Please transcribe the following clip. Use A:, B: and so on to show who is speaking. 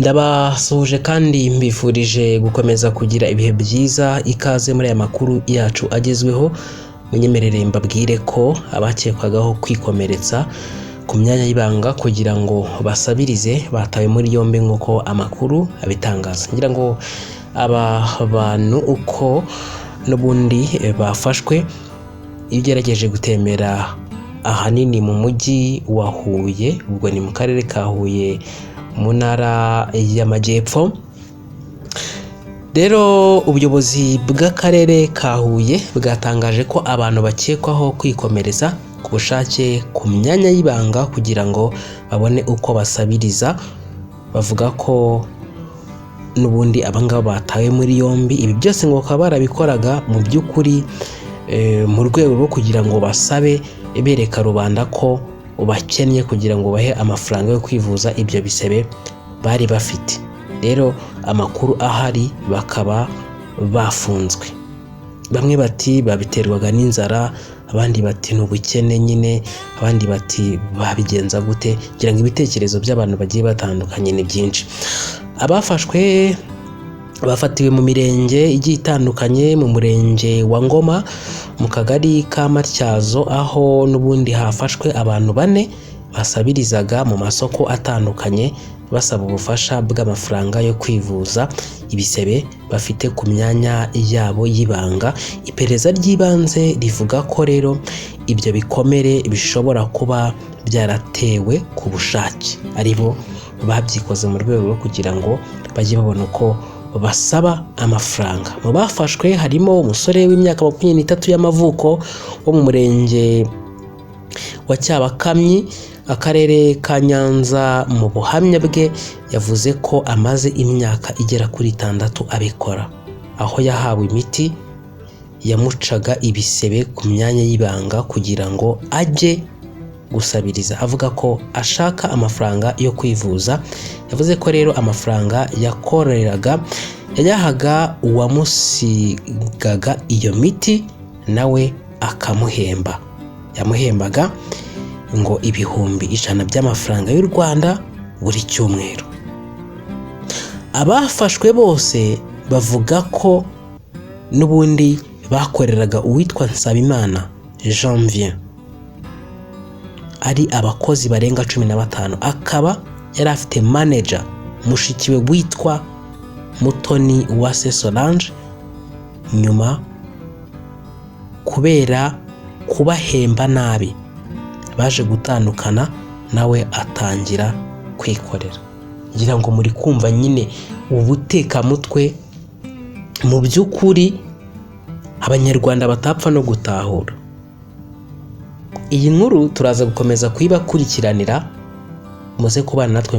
A: Ndabasuhuje kandi mbifurije gukomeza kugira ibihe byiza. Ikaze muri aya makuru yacu agezweho. Munyemerere mbabwire ko abakekwagaho kwikomeretsa ku myanya y'ibanga kugira ngo basabirize batawe muri yombi nk'uko amakuru abitangaza. Ngira ngo aba bantu uko n'ubundi bafashwe igerageje gutembera ahanini mu mujyi wa Huye, ubwo ni mu karere ka Huye mu ntara y'Amajyepfo. Rero ubuyobozi bw'akarere ka Huye bwatangaje ko abantu bakekwaho kwikomereza ku bushake ku myanya y'ibanga kugira ngo babone uko basabiriza, bavuga ko n'ubundi abangaba batawe muri yombi. Ibi byose ngo bakaba barabikoraga mu by'ukuri mu rwego rwo kugira ngo basabe bereka rubanda ko bakennye kugira ngo bahe amafaranga yo kwivuza ibyo bisebe bari bafite. Rero amakuru ahari bakaba bafunzwe. Bamwe bati babiterwaga n'inzara, abandi bati n'ubukene nyine, abandi bati babigenza gute. Kugira ngo ibitekerezo by'abantu bagiye batandukanye ni byinshi. Abafashwe bafatiwe mu mirenge igiye itandukanye, mu murenge wa Ngoma, mu kagari ka Matyazo, aho n'ubundi hafashwe abantu 4 basabirizaga mu masoko atandukanye basaba ubufasha bw'amafaranga yo kwivuza ibisebe bafite ku myanya yabo y'ibanga. Iperereza ry'ibanze rivuga ko rero ibyo bikomere bishobora kuba byaratewe ku bushake, aribo babyikoze mu rwego rwo kugira ngo bajye babona uko basaba amafaranga. Mu bafashwe harimo umusore w'imyaka 23 y'amavuko wo mu murenge wa Cyabakamyi, akarere ka Nyanza. Mu buhamya bwe yavuze ko amaze imyaka igera kuri 6 abikora, aho yahawe imiti yamucaga ibisebe ku myanya y'ibanga kugira ngo ajye gusabiriza. Avuga ko ashaka amafaranga yo kwivuza. Yavuze ko rero amafaranga yakoreraga yayahaga uwamusigaga iyo miti nawe akamuhemba. Yamuhembaga ngo ibihumbi 100 by'amafaranga y'u Rwanda buri cyumweru. Abafashwe bose bavuga ko n'ubundi bakoreraga uwitwa Nsabimana Janvier, ari abakozi barenga 15. Akaba yari afite manager mushikiwe witwa Mutoni Uwase Solange. Nyuma kubera kubahemba nabi baje gutandukana, nawe atangira kwikorera. Ngira ngo muri kumva nyine ubutekamutwe mu by'ukuri abanyarwanda batapfa no gutahura. Iyi nkuru turaza gukomeza kuyibakurikiranira, muze kubana natwe.